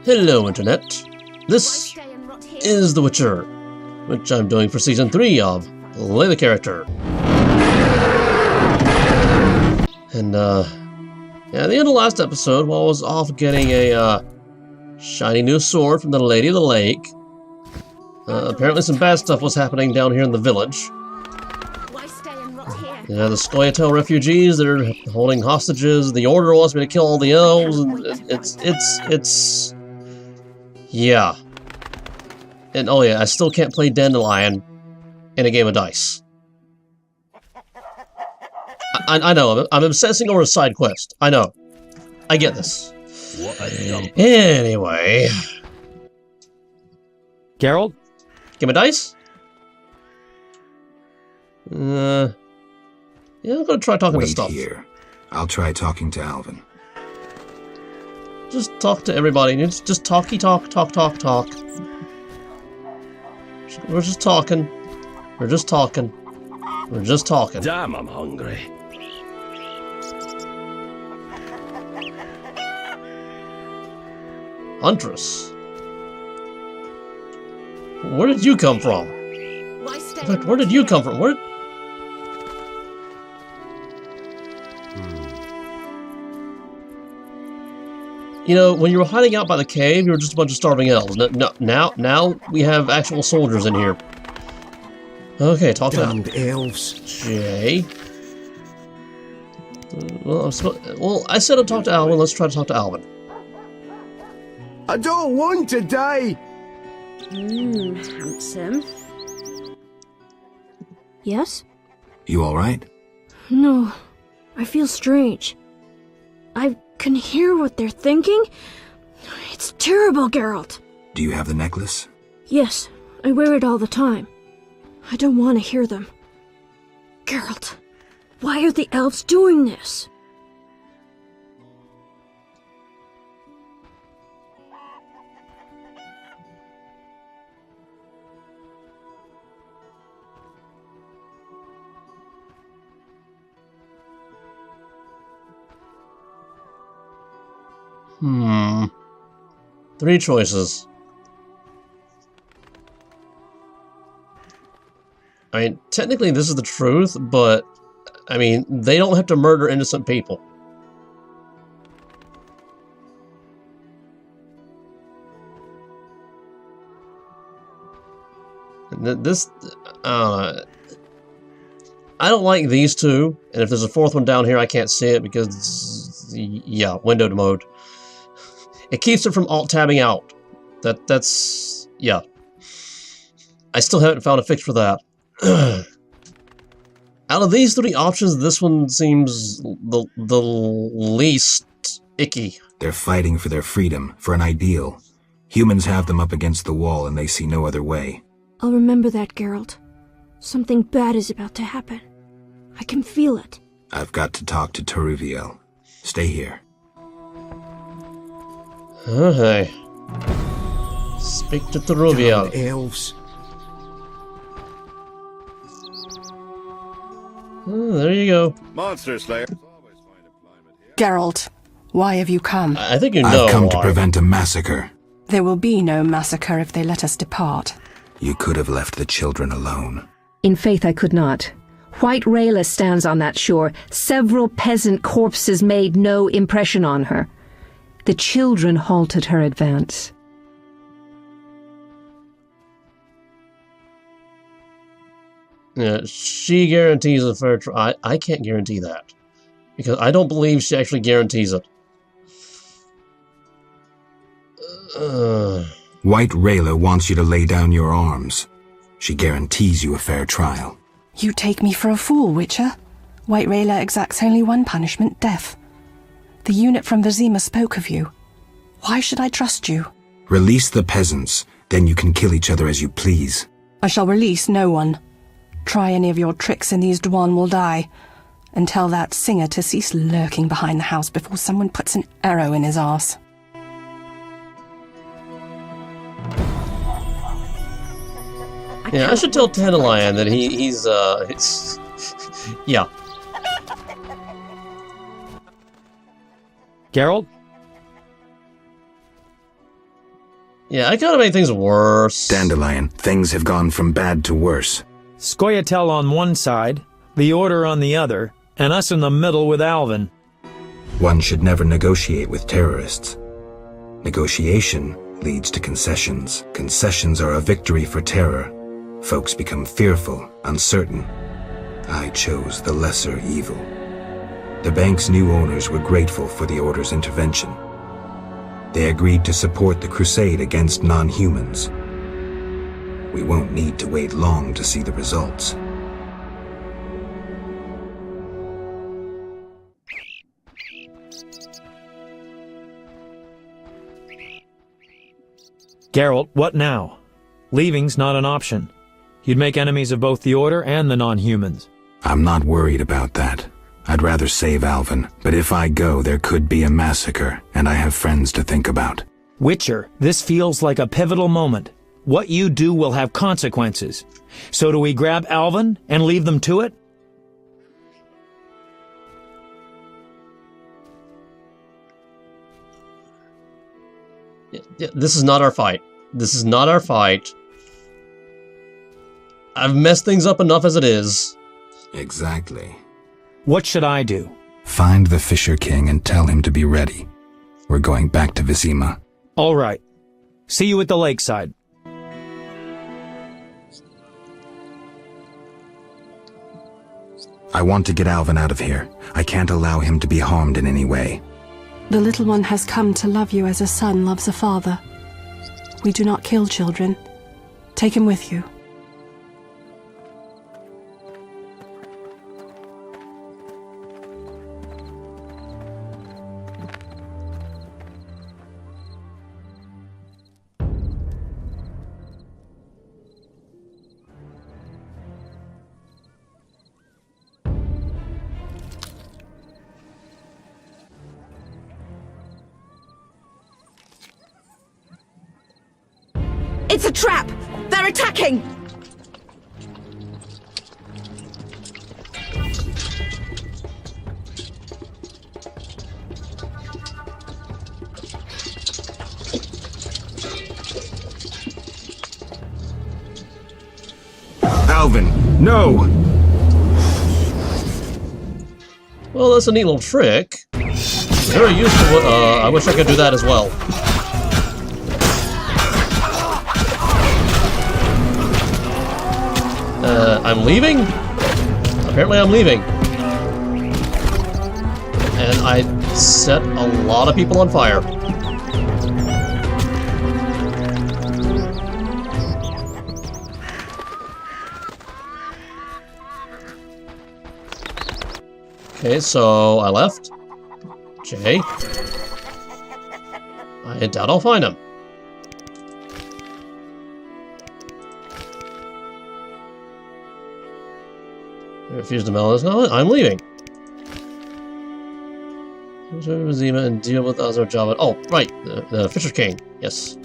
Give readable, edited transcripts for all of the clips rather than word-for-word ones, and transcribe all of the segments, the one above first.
Hello, Internet. This is The Witcher, which I'm doing for Season 3 of Play the Character. And, at the end of the last episode, while I was off getting a, shiny new sword from the Lady of the Lake, apparently some bad stuff was happening down here in the village. Yeah, the Scoia'tael refugees that are holding hostages. The Order wants me to kill all the elves, and it's... Yeah. And oh yeah, I still can't play Dandelion in a game of dice. I know, I'm obsessing over a side quest. I know. I get this. Anyway. Geralt? Game of dice? Yeah, I'm gonna try talking to stuff. Wait here. I'll try talking to Alvin. Just talk to everybody. Just talk. We're just talking. We're just talking. We're just talking. Damn, I'm hungry. Huntress. Where did you come from? In fact, where did you come from? Where? You know, when you were hiding out by the cave, you were just a bunch of starving elves. Now we have actual soldiers in here. Okay, talk to Damned elves. Jay. Well, I said I'd talk to Alvin. Let's try to talk to Alvin. I don't want to die. Handsome. Yes? You alright? No, I feel strange. I can hear what they're thinking. It's terrible, Geralt. Do you have the necklace? Yes, I wear it all the time. I don't want to hear them. Geralt, why are the elves doing this? Three choices. I mean, technically this is the truth, but, I mean, they don't have to murder innocent people. This, I don't like these two, and if there's a fourth one down here, I can't see it because, yeah, windowed mode. It keeps it from alt-tabbing out. That's... yeah. I still haven't found a fix for that. Out of these three options, this one seems the least icky. They're fighting for their freedom, for an ideal. Humans have them up against the wall and they see no other way. I'll remember that, Geralt. Something bad is about to happen. I can feel it. I've got to talk to Rivia. Stay here. Okay. Speak to Rivia. Damned elves. There you go. Monster Slayer. Geralt, why have you come? I think you know I've come to why. prevent a massacre. There will be no massacre if they let us depart. You could have left the children alone. In faith I could not. White Rayla stands on that shore. Several peasant corpses made no impression on her. The children halted her advance. Yeah, she guarantees a fair trial. I can't guarantee that. Because I don't believe she actually guarantees it. White Rayla wants you to lay down your arms. She guarantees you a fair trial. You take me for a fool, Witcher. White Rayla exacts only one punishment, death. The unit from Vizima spoke of you. Why should I trust you? Release the peasants, then you can kill each other as you please. I shall release no one. Try any of your tricks and these Dwan will die. And tell that singer to cease lurking behind the house before someone puts an arrow in his arse. Yeah, I should tell Dandelion that he's yeah. Geralt? Yeah, I kind of made things worse. Dandelion, things have gone from bad to worse. Scoia'tael on one side, the Order on the other, and us in the middle with Alvin. One should never negotiate with terrorists. Negotiation leads to concessions. Concessions are a victory for terror. Folks become fearful, uncertain. I chose the lesser evil. The bank's new owners were grateful for the Order's intervention. They agreed to support the crusade against non-humans. We won't need to wait long to see the results. Geralt, what now? Leaving's not an option. You'd make enemies of both the Order and the non-humans. I'm not worried about that. I'd rather save Alvin, but if I go, there could be a massacre, and I have friends to think about. Witcher, this feels like a pivotal moment. What you do will have consequences. So do we grab Alvin and leave them to it? Yeah, this is not our fight. This is not our fight. I've messed things up enough as it is. Exactly. What should I do? Find the Fisher King and tell him to be ready. We're going back to Vizima. All right. See you at the lakeside. I want to get Alvin out of here. I can't allow him to be harmed in any way. The little one has come to love you as a son loves a father. We do not kill children. Take him with you. It's a trap! They're attacking! Alvin, no! Well, that's a neat little trick. Very useful. I wish I could do that as well. I'm leaving? Apparently I'm leaving. And I set a lot of people on fire. Okay, so I left. Jay. I doubt I'll find him. I refuse to mail this. No, I'm leaving. Return to Vizima and deal with other Java. Oh, right, the Fisher King. Yes.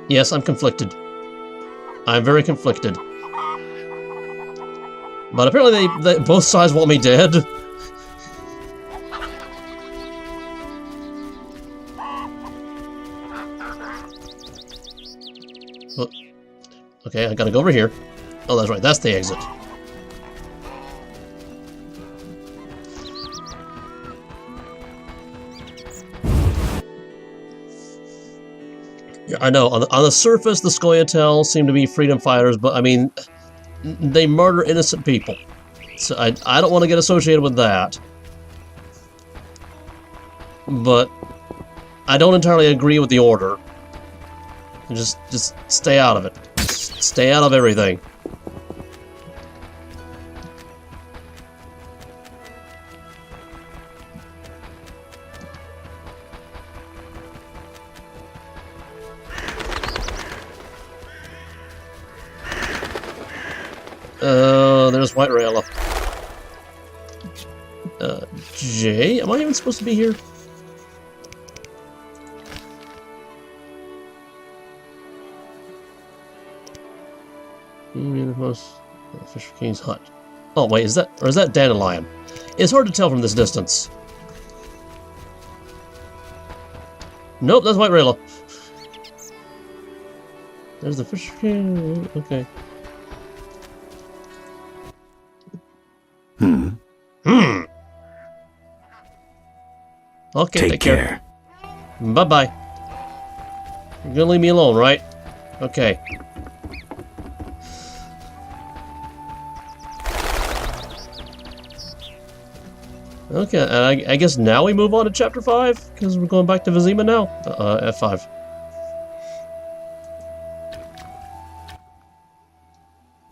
Yes, I'm conflicted. I'm very conflicted. But apparently they both sides want me dead. Oh, okay, I gotta go over here. Oh, that's right, that's the exit. Yeah, I know, on the surface, the Scoia'tael seem to be freedom fighters, but I mean, they murder innocent people. So I don't want to get associated with that. But I don't entirely agree with the order. Just stay out of it. Just stay out of everything. There's White Rayla. Jay? Am I even supposed to be here? The Fisher King's hut. Oh, wait, is that dandelion? It's hard to tell from this distance. Nope, that's White Rayla. There's the fish. Okay. Okay, Take care. Bye-bye. You're gonna leave me alone, right? Okay. Okay, and I guess now we move on to Chapter 5, because we're going back to Vizima now. F5.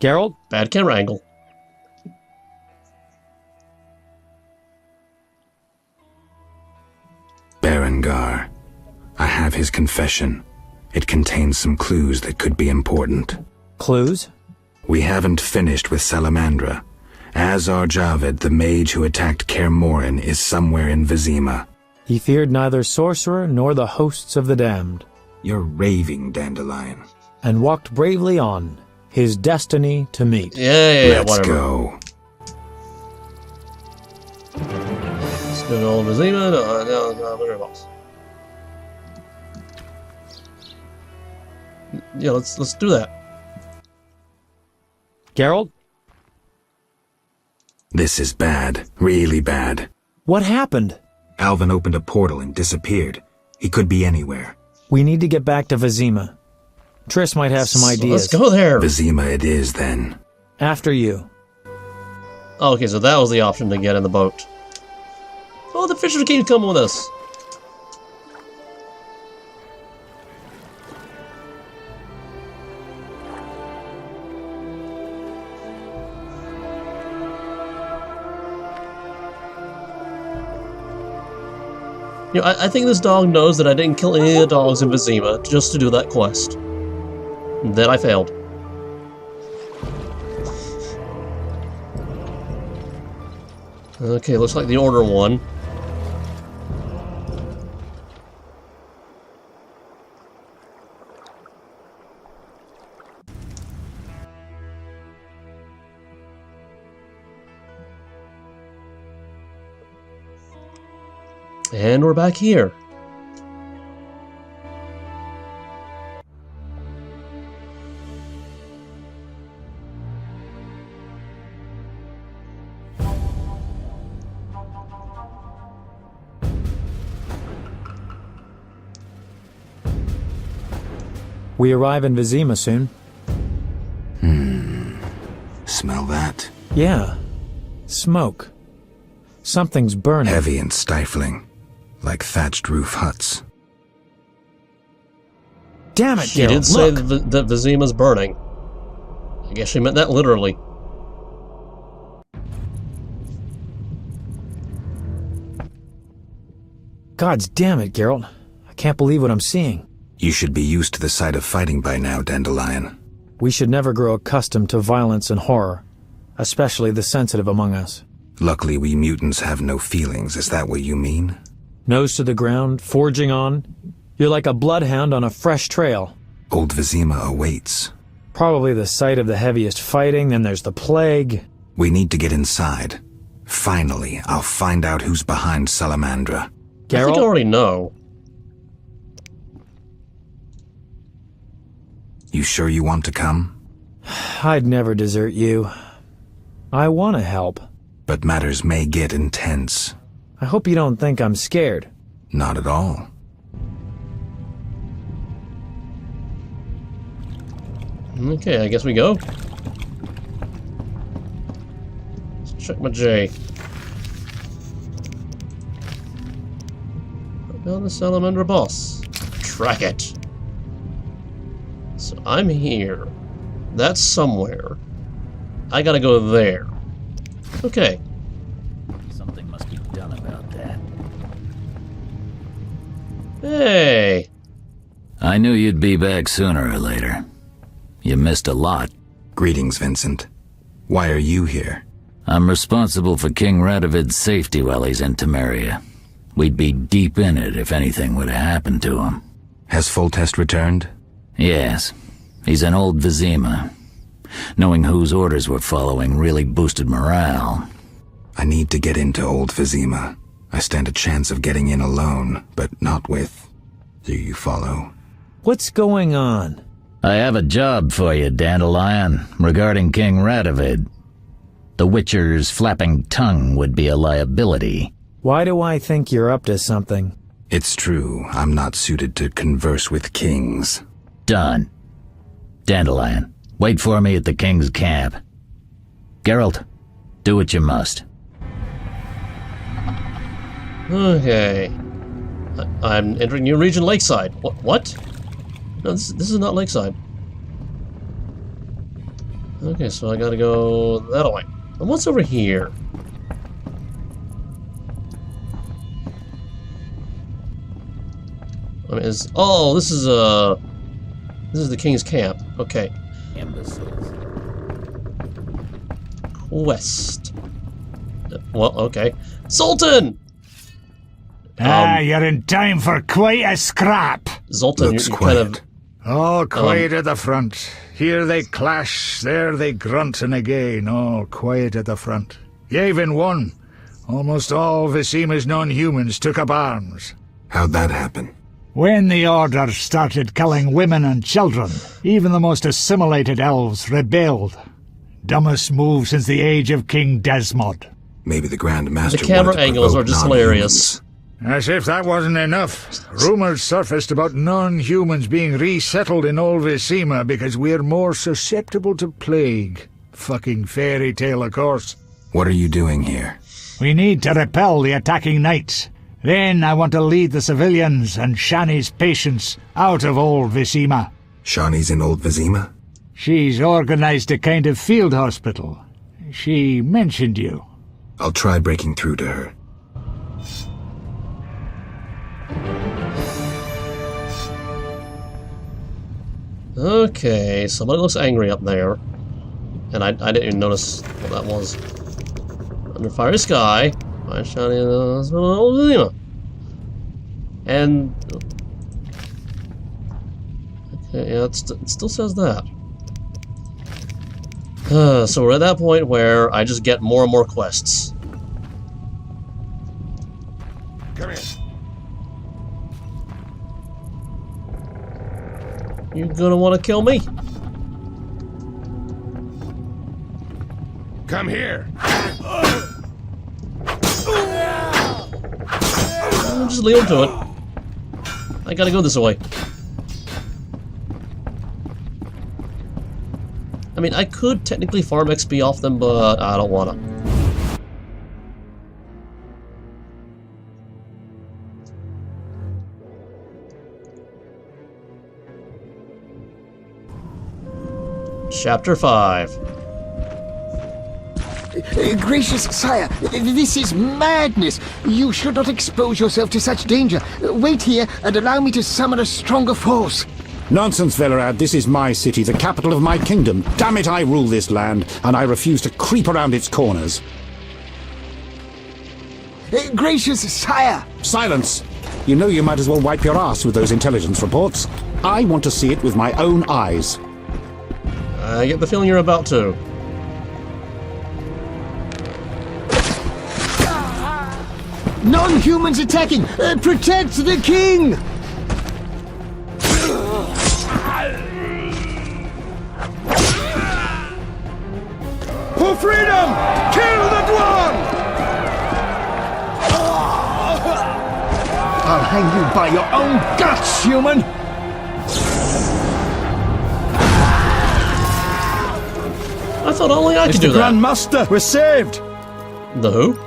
Geralt? Bad camera angle. Berengar. I have his confession. It contains some clues that could be important. Clues? We haven't finished with Salamandra. Azar Javed, the mage who attacked Kaer Morhen, is somewhere in Vizima. He feared neither sorcerer nor the hosts of the damned, You're raving, Dandelion. and walked bravely on, his destiny to meet. Yeah, Let's whatever. go. Let's go to old Vizima. No, whatever else. Yeah, let's do that. Geralt? This is bad. Really bad. What happened? Alvin opened a portal and disappeared. He could be anywhere. We need to get back to Vizima. Triss might have some ideas. Let's go there. Vizima it is, then. After you. Oh, okay, so that was the option to get in the boat. Oh, the Fisher King's coming with us. You know, I think this dog knows that I didn't kill any of the dogs in Vizima just to do that quest. Then I failed. Okay, looks like the Order won. And we're back here. We arrive in Vizima soon. Smell that? Yeah. Smoke. Something's burning. Heavy and stifling. Like thatched roof huts. Damn it, She Geralt, did say look! that Vizima's burning. I guess she meant that literally. Gods damn it, Geralt. I can't believe what I'm seeing. You should be used to the sight of fighting by now, Dandelion. We should never grow accustomed to violence and horror, especially the sensitive among us. Luckily, we mutants have no feelings. Is that what you mean? Nose to the ground, forging on. You're like a bloodhound on a fresh trail. Old Vizima awaits. Probably the site of the heaviest fighting, then there's the plague. We need to get inside. Finally, I'll find out who's behind Salamandra. I think I Geralt? already know. You sure you want to come? I'd never desert you. I want to help. But matters may get intense. I hope you don't think I'm scared. Not at all. Okay, I guess we go. Let's check my J. Found the Salamander boss. Track it. So I'm here. That's somewhere. I gotta go there. Okay. Something must be done about that. Hey! I knew you'd be back sooner or later. You missed a lot. Greetings, Vincent. Why are you here? I'm responsible for King Radovid's safety while he's in Temeria. We'd be deep in it if anything would have happened to him. Has Foltest returned? Yes, he's in old Vizima. Knowing whose orders we're following really boosted morale. I need to get into Old Vizima. I stand a chance of getting in alone, but not with... Do you follow? What's going on? I have a job for you, Dandelion, regarding King Radovid. The Witcher's flapping tongue would be a liability. Why do I think you're up to something? It's true, I'm not suited to converse with kings. Done. Dandelion, wait for me at the King's camp. Geralt, do what you must. Okay. I'm entering new region, Lakeside. What? No, this is not Lakeside. Okay, so I gotta go that way. And what's over here? I mean, this is the King's camp. Okay. Imbeciles. Quest. Well, okay. Sultan! You're in time for quite a scrap. Zoltan, Looks you're quiet. kind of... Oh, quiet at the front. Here they clash, there they grunt and again. Oh, quiet at the front. Yavin won. Almost all Vizima's non-humans took up arms. How'd that happen? When the Order started killing women and children, even the most assimilated elves rebelled. Dumbest move since the age of King Desmod. Maybe the Grand Master The camera wanted to angles provoke are just non-humans. hilarious. As if that wasn't enough, rumors surfaced about non-humans being resettled in Old Vizima because we're more susceptible to plague. Fucking fairy tale, of course. What are you doing here? We need to repel the attacking knights. Then I want to lead the civilians and Shani's patients out of Old Vizima. Shawnee's in Old Vizima? She's organized a kind of field hospital. She mentioned you. I'll try breaking through to her. Okay, somebody looks angry up there. And I didn't even notice what that was. Under fiery sky, my shiny Old Vizima. And... Okay, yeah, it still says that. So we're at that point where I just get more and more quests. Come here. You're gonna want to kill me? Come here. Just leave him to it. I gotta go this way. I mean, I could technically farm XP off them, but I don't wanna. Chapter 5. Gracious sire, this is madness. You should not expose yourself to such danger. Wait here and allow me to summon a stronger force. Nonsense, Velerad. This is my city, the capital of my kingdom. Damn it, I rule this land, and I refuse to creep around its corners. Gracious sire! Silence! You know you might as well wipe your ass with those intelligence reports. I want to see it with my own eyes. I get the feeling you're about to. Non-humans attacking! Protect the king! For freedom! Kill the Dwarf! I'll hang you by your own guts, human! I thought only I could do that. Grand Master, we're saved! The who?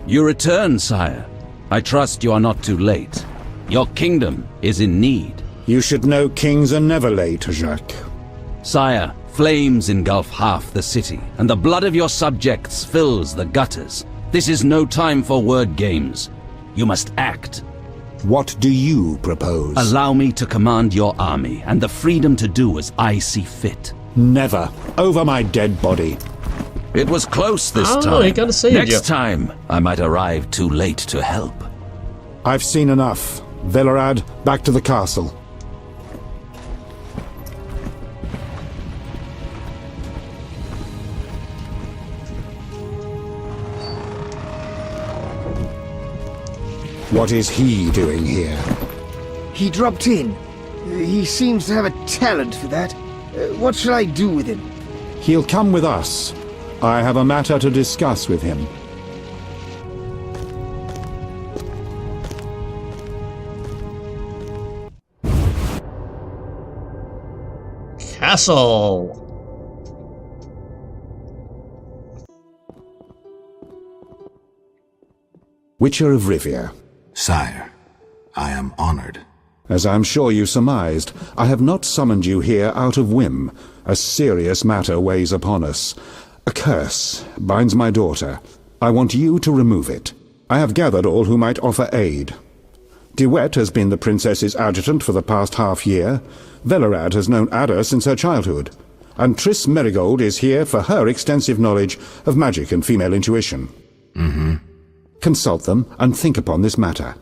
You return, sire. I trust you are not too late. Your kingdom is in need. You should know kings are never late, Jacques. Sire, flames engulf half the city, and the blood of your subjects fills the gutters. This is no time for word games. You must act. What do you propose? Allow me to command your army, and the freedom to do as I see fit. Never. Over my dead body. It was close this time. Oh, he kinda saved you. Next time, I might arrive too late to help. I've seen enough. Velerad, back to the castle. What is he doing here? He dropped in. He seems to have a talent for that. What shall I do with him? He'll come with us. I have a matter to discuss with him. Castle. Witcher of Rivia. Sire, I am honored. As I'm sure you surmised, I have not summoned you here out of whim. A serious matter weighs upon us. A curse binds my daughter. I want you to remove it. I have gathered all who might offer aid. DeWet has been the princess's adjutant for the past half-year. Velerad has known Ada since her childhood. And Triss Merigold is here for her extensive knowledge of magic and female intuition. Consult them and think upon this matter.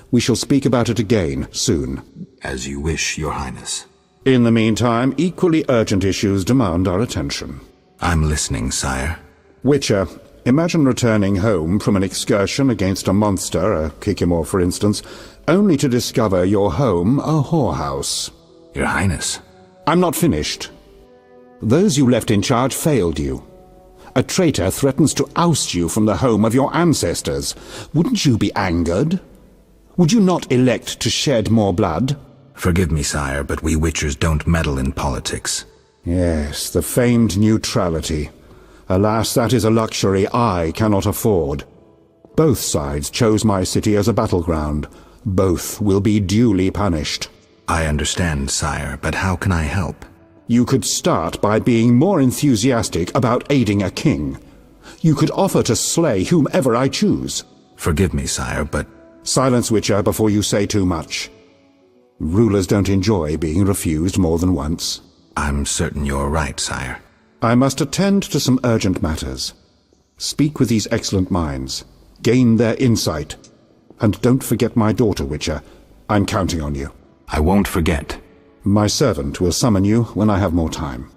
We shall speak about it again soon. As you wish, Your Highness. In the meantime, equally urgent issues demand our attention. I'm listening, sire. Witcher, imagine returning home from an excursion against a monster, a Kikimor for instance, only to discover your home a whorehouse. Your Highness. I'm not finished. Those you left in charge failed you. A traitor threatens to oust you from the home of your ancestors. Wouldn't you be angered? Would you not elect to shed more blood? Forgive me, sire, but we Witchers don't meddle in politics. Yes, the famed neutrality. Alas, that is a luxury I cannot afford. Both sides chose my city as a battleground. Both will be duly punished. I understand, sire, but how can I help? You could start by being more enthusiastic about aiding a king. You could offer to slay whomever I choose. Forgive me, sire, but... Silence, Witcher, before you say too much. Rulers don't enjoy being refused more than once. I'm certain you're right, sire. I must attend to some urgent matters. Speak with these excellent minds. Gain their insight. And don't forget my daughter, Witcher. I'm counting on you. I won't forget. My servant will summon you when I have more time.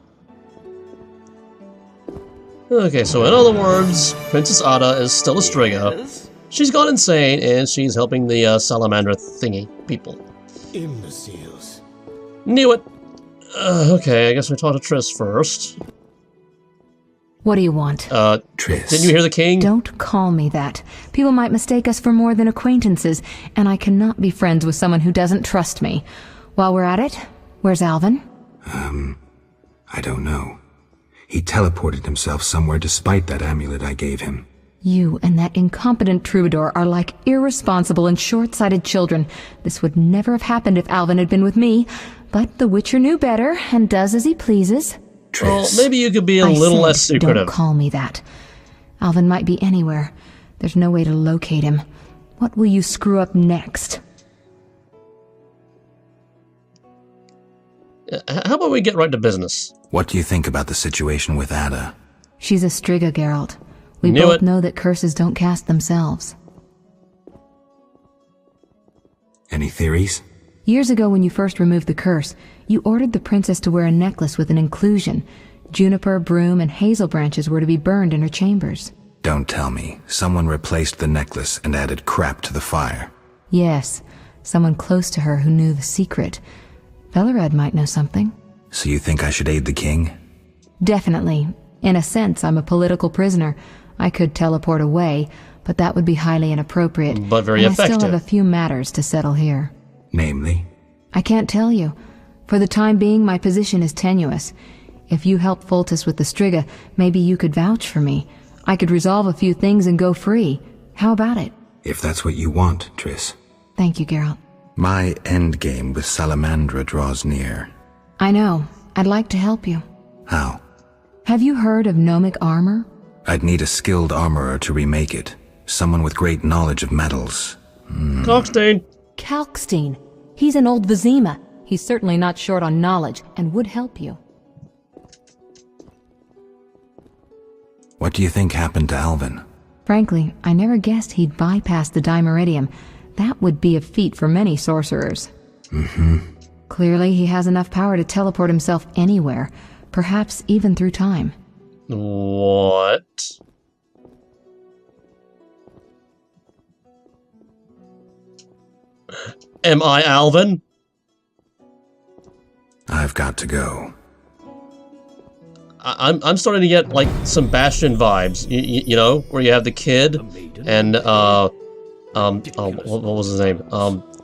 Okay, so in other words, Princess Ada is still a Striga. She's gone insane, and she's helping the salamander thingy people. Imbeciles. Knew it! Okay, I guess we talk to Triss first. What do you want? Triss. Didn't you hear the king? Don't call me that. People might mistake us for more than acquaintances, and I cannot be friends with someone who doesn't trust me. While we're at it, where's Alvin? I don't know. He teleported himself somewhere despite that amulet I gave him. You and that incompetent troubadour are like irresponsible and short-sighted children. This would never have happened if Alvin had been with me, but the Witcher knew better and does as he pleases. Triss. Well, maybe you could be a little less secretive. Don't call me that. Alvin might be anywhere. There's no way to locate him. What will you screw up next? How about we get right to business? What do you think about the situation with Ada? She's a Striga, Geralt. We Knew both it. know that curses don't cast themselves. Any theories? Years ago when you first removed the curse, you ordered the princess to wear a necklace with an inclusion. Juniper, broom, and hazel branches were to be burned in her chambers. Don't tell me. Someone replaced the necklace and added crap to the fire. Yes, someone close to her who knew the secret. Velerad might know something. So you think I should aid the king? Definitely. In a sense, I'm a political prisoner. I could teleport away, but that would be highly inappropriate. But very and effective. I still have a few matters to settle here. Namely? I can't tell you. For the time being, my position is tenuous. If you help Foltest with the Striga, maybe you could vouch for me. I could resolve a few things and go free. How about it? If that's what you want, Triss. Thank you, Geralt. My endgame with Salamandra draws near. I know. I'd like to help you. How? Have you heard of gnomic armor? I'd need a skilled armorer to remake it. Someone with great knowledge of metals. Cockstein! Kalkstein. He's an old Vizima. He's certainly not short on knowledge and would help you. What do you think happened to Alvin? Frankly, I never guessed he'd bypass the Dimeridium. That would be a feat for many sorcerers. Mm-hmm. Clearly, he has enough power to teleport himself anywhere, perhaps even through time. What? Am I Alvin? I've got to go. I'm starting to get like some Bastion vibes, you know, where you have the kid and what was his name?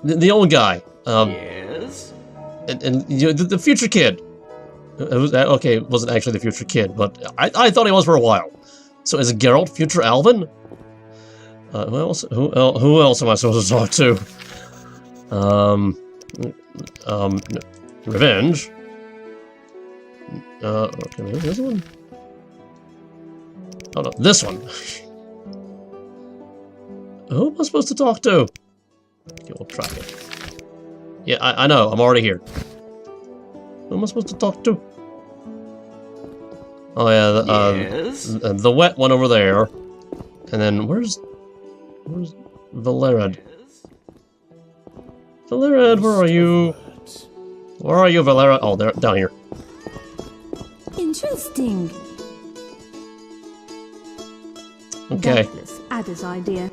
The old guy. Yes. And you know, the future kid. Okay, it wasn't actually the future kid, but I thought he was for a while. So is Geralt future Alvin? Who else am I supposed to talk to? Revenge. Okay, maybe this one? Oh no, this one. Who am I supposed to talk to? Okay, we'll try it. Yeah, I know, I'm already here. Who am I supposed to talk to? Oh yeah, yes. The wet one over there. And then where's Valerad? Valerad, where are you? Where are you, Valerad? Oh, they're down here. Interesting. Okay. Doubtless Ada's idea.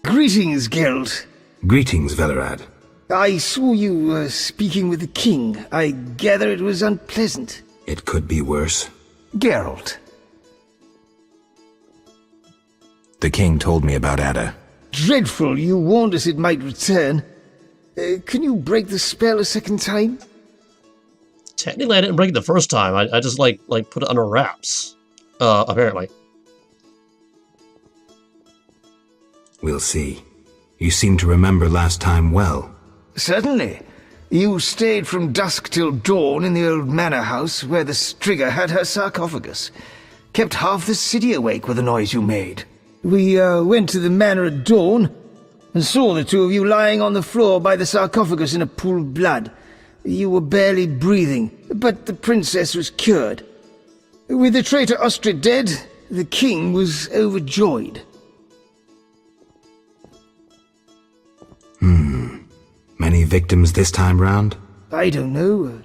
Greetings, Geralt. Greetings, Valerad. I saw you speaking with the king. I gather it was unpleasant. It could be worse. Geralt. The king told me about Ada. Dreadful, you warned us it might return. Can you break the spell a second time? Technically, I didn't break it the first time. I just like put it under wraps. Apparently. We'll see. You seem to remember last time well. Certainly. You stayed from dusk till dawn in the old manor house where the Striga had her sarcophagus. Kept half the city awake with the noise you made. We went to the manor at dawn and saw the two of you lying on the floor by the sarcophagus in a pool of blood. You were barely breathing, but the princess was cured. With the traitor Ostrid dead, the king was overjoyed. Many victims this time round? I don't know.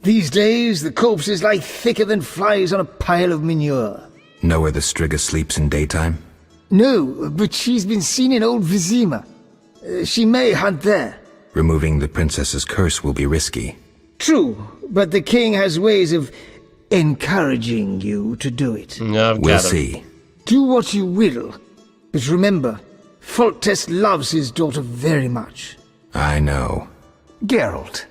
These days, the corpses lie thicker than flies on a pile of manure. Know where the Striga sleeps in daytime? No, but she's been seen in old Vizima. She may hunt there. Removing the princess's curse will be risky. True, but the king has ways of encouraging you to do it. We'll see. Do what you will, but remember, Foltest loves his daughter very much. I know. Geralt.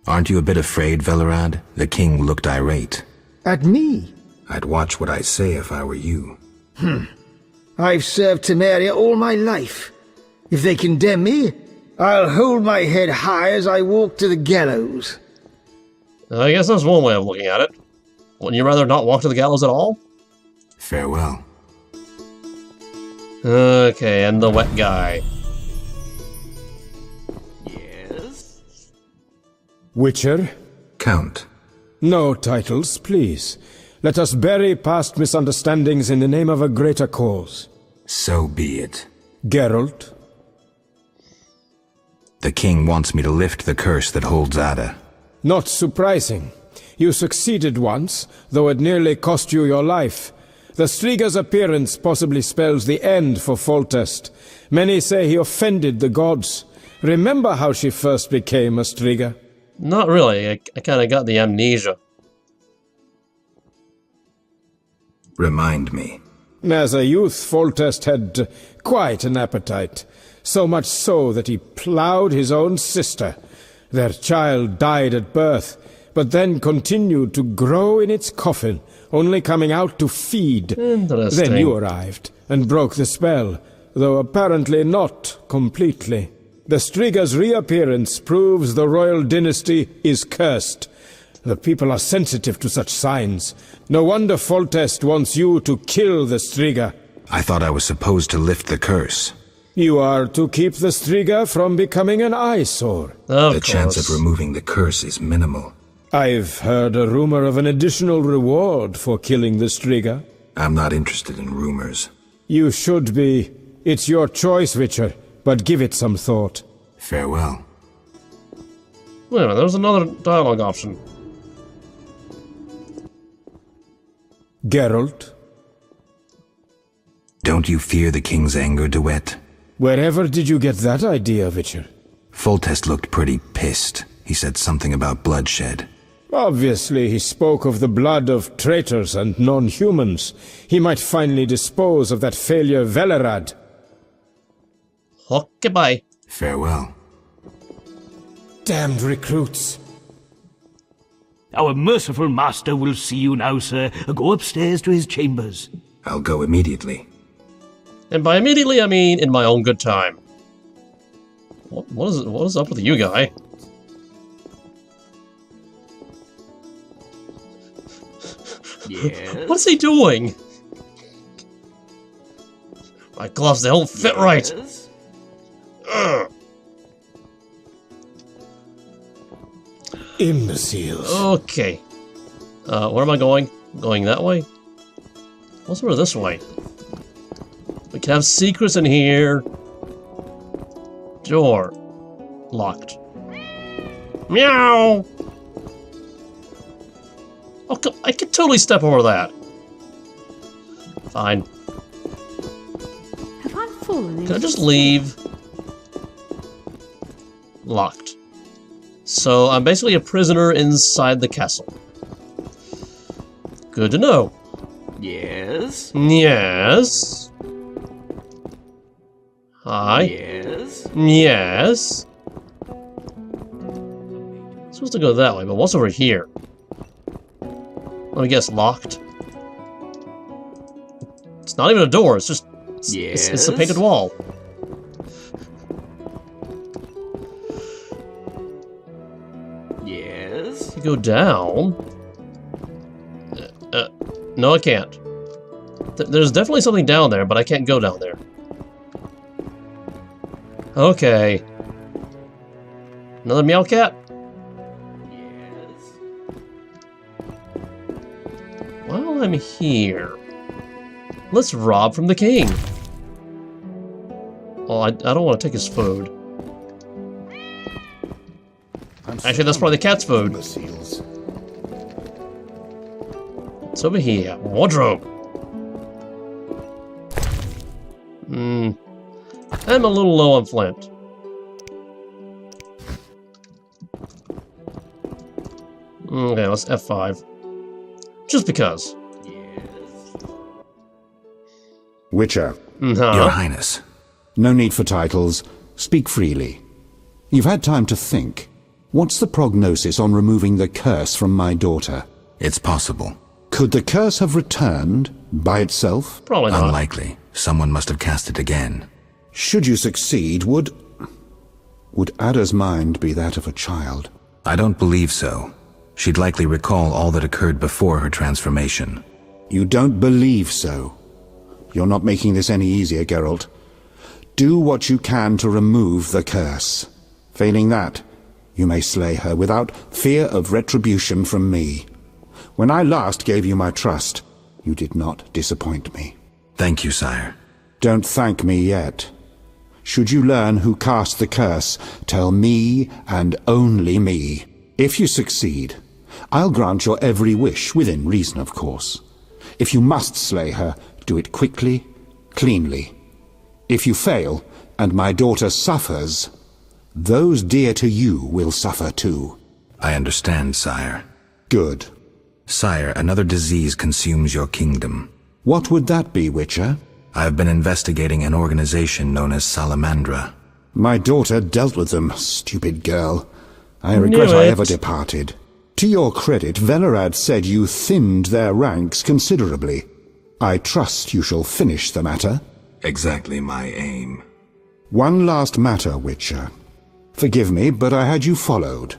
Aren't you a bit afraid, Valerad? The king looked irate. At me? I'd watch what I say if I were you. I've served Temeria all my life. If they condemn me, I'll hold my head high as I walk to the gallows. I guess that's one way of looking at it. Wouldn't you rather not walk to the gallows at all? Farewell. Okay, and the wet guy. Yes. Witcher? Count. No titles, please. Let us bury past misunderstandings in the name of a greater cause. So be it. Geralt? The king wants me to lift the curse that holds Ada. Not surprising. You succeeded once, though it nearly cost you your life. The Striga's appearance possibly spells the end for Foltest. Many say he offended the gods. Remember how she first became a Striga? Not really. I kind of got the amnesia. Remind me. As a youth, Foltest had quite an appetite. So much so that he ploughed his own sister. Their child died at birth, but then continued to grow in its coffin, only coming out to feed. Interesting. Then you arrived, and broke the spell, though apparently not completely. The Striga's reappearance proves the royal dynasty is cursed. The people are sensitive to such signs. No wonder Foltest wants you to kill the Striga. I thought I was supposed to lift the curse. You are to keep the Striga from becoming an eyesore. The chance of removing the curse is minimal. I've heard a rumor of an additional reward for killing the Striga. I'm not interested in rumors. You should be. It's your choice, Witcher, but give it some thought. Farewell. Wait a minute, there was another dialogue option. Geralt? Don't you fear the king's anger, Duet? Wherever did you get that idea, Witcher? Foltest looked pretty pissed. He said something about bloodshed. Obviously, he spoke of the blood of traitors and non-humans. He might finally dispose of that failure Velerad. Okay, bye. Farewell. Damned recruits. Our merciful master will see you now, sir. Go upstairs to his chambers. I'll go immediately. And by immediately, I mean in my own good time. What is up with you, guy? Yes. What's he doing? My gloves, they don't fit right. Ugh. Imbeciles. Okay. Where am I going? Going that way? What's over this way? We can have secrets in here. Door. Locked. Meow! Oh, I could totally step over that. Fine. Have I fallen? Can I just leave? Locked. So I'm basically a prisoner inside the castle. Good to know. Yes. Yes. Hi. Yes. Yes. Supposed to go that way, but what's over here? Let me guess, locked. It's not even a door, it's just... It's a painted wall. Yes. You go down... no, I can't. There's definitely something down there, but I can't go down there. Okay. Another meow cat? Yes. While I'm here, let's rob from the king. Well, I don't want to take his food. Actually, that's probably the cat's food. It's over here. Wardrobe. I'm a little low on flint. Okay, let's F5. Just because. Witcher. Your Highness. No need for titles. Speak freely. You've had time to think. What's the prognosis on removing the curse from my daughter? It's possible. Could the curse have returned by itself? Probably not. Unlikely. Someone must have cast it again. Should you succeed, would Ada's mind be that of a child? I don't believe so. She'd likely recall all that occurred before her transformation. You don't believe so? You're not making this any easier, Geralt. Do what you can to remove the curse. Failing that, you may slay her without fear of retribution from me. When I last gave you my trust, you did not disappoint me. Thank you, sire. Don't thank me yet. Should you learn who cast the curse, tell me and only me. If you succeed, I'll grant your every wish, within reason, of course. If you must slay her, do it quickly, cleanly. If you fail, and my daughter suffers, those dear to you will suffer too. I understand, sire. Good. Sire, another disease consumes your kingdom. What would that be, Witcher? I have been investigating an organization known as Salamandra. My daughter dealt with them, stupid girl. I regret I ever departed. To your credit, Velerad said you thinned their ranks considerably. I trust you shall finish the matter. Exactly my aim. One last matter, Witcher. Forgive me, but I had you followed.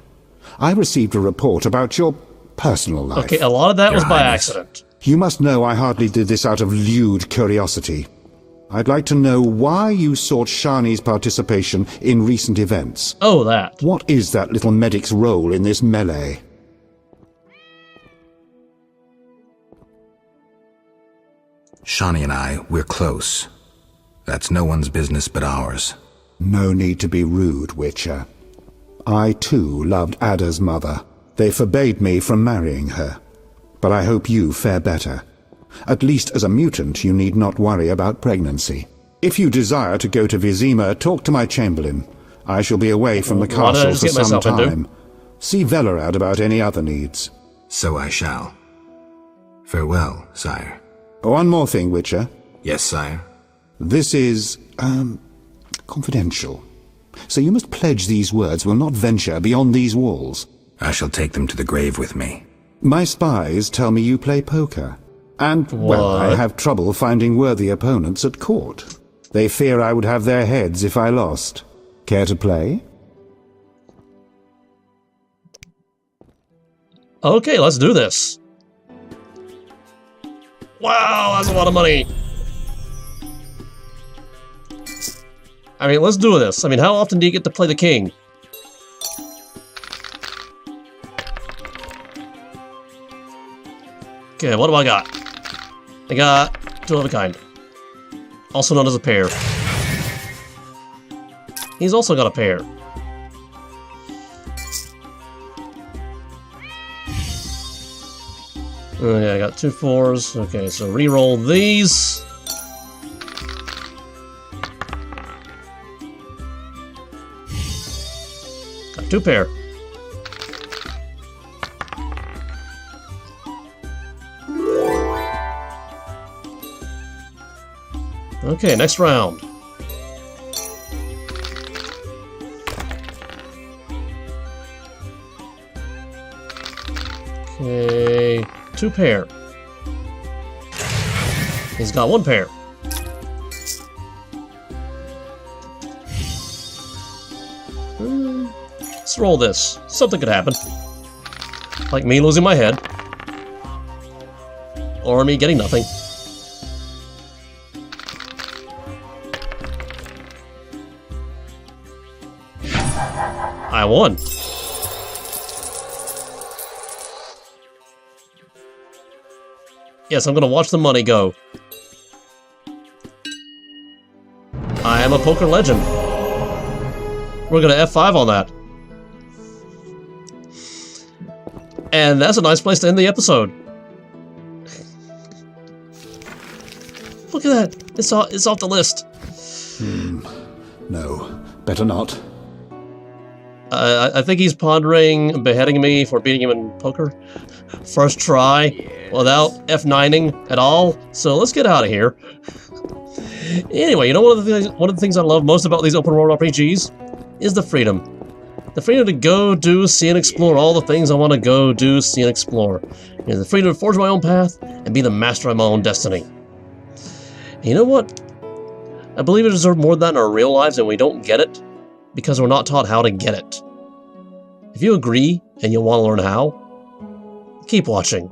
I received a report about your personal life. Okay, a lot of that was by accident. You must know I hardly did this out of lewd curiosity. I'd like to know why you sought Shani's participation in recent events. Oh, that. What is that little medic's role in this melee? Shawnee and I, we're close. That's no one's business but ours. No need to be rude, Witcher. I, too, loved Ada's mother. They forbade me from marrying her. But I hope you fare better. At least as a mutant, you need not worry about pregnancy. If you desire to go to Vizima, talk to my chamberlain. I shall be away from the castle for some time. See Velerad about any other needs. So I shall. Farewell, sire. One more thing, Witcher. Yes, sire. This is, confidential. So you must pledge these words will not venture beyond these walls. I shall take them to the grave with me. My spies tell me you play poker. And, well, I have trouble finding worthy opponents at court. They fear I would have their heads if I lost. Care to play? Okay, let's do this. Wow, that's a lot of money. I mean, let's do this. I mean, how often do you get to play the king? Okay, what do I got? I got two of a kind. Also known as a pair. He's also got a pair. Okay, I got 2 4s. Okay, so re-roll these. Got 2 pair. Okay, next round. Okay, 2 pair. He's got 1 pair. Let's roll this. Something could happen. Like me losing my head. Or me getting nothing. I won. Yes, I'm gonna watch the money go. I am a poker legend. We're gonna F5 on that. And that's a nice place to end the episode. Look at that. It's off the list. No, better not. I think he's pondering beheading me for beating him in poker. First try, without F9ing at all. So let's get out of here. Anyway, you know one of the things I love most about these open world RPGs is the freedom. The freedom to go, do, see, and explore all the things I want to go, do, see, and explore. You know, the freedom to forge my own path and be the master of my own destiny. And you know what? I believe we deserve more than that in our real lives, and we don't get it because we're not taught how to get it. If you agree and you want to learn how, keep watching.